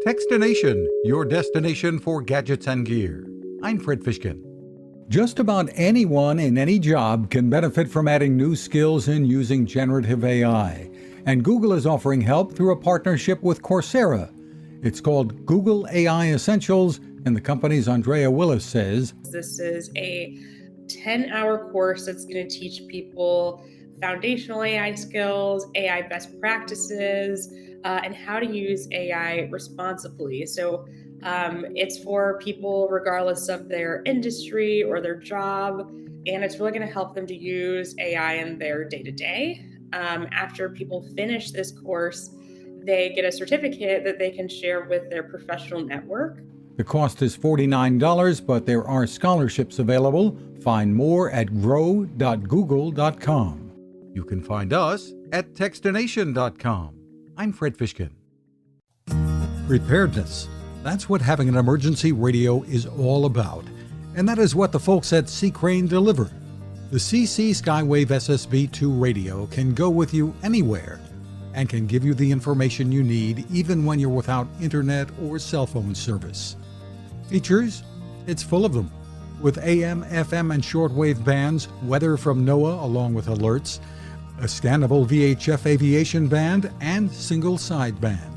Fishkin-Techstination, your destination for gadgets and gear. I'm Fred Fishkin. Just about anyone in any job can benefit from adding new skills in using generative AI. And Google is offering help through a partnership with Coursera. It's called Google AI Essentials, and the company's Andrea Willis says, This is a 10-hour course that's going to teach people foundational AI skills, AI best practices, and how to use AI responsibly. So it's for people regardless of their industry or their job, and it's really going to help them to use AI in their day-to-day. After people finish this course, they get a certificate that they can share with their professional network. The cost is $49, but there are scholarships available. Find more at grow.google.com. You can find us at Techstination.com. I'm Fred Fishkin. Preparedness. That's what having an emergency radio is all about. And that is what the folks at C-Crane deliver. The CC Skywave SSB2 radio can go with you anywhere and can give you the information you need even when you're without internet or cell phone service. Features? It's full of them. With AM, FM, and shortwave bands, weather from NOAA along with alerts, a scannable VHF aviation band, and single sideband.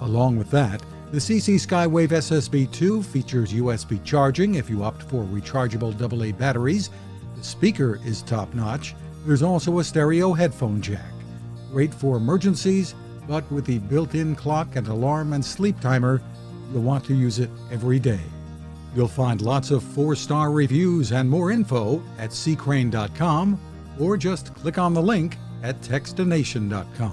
Along with that, the CC Skywave SSB2 features USB charging if you opt for rechargeable AA batteries. The speaker is top-notch. There's also a stereo headphone jack. Great for emergencies, but with the built-in clock and alarm and sleep timer, you'll want to use it every day. You'll find lots of 4-star reviews and more info at ccrane.com or just click on the link at Techstination.com.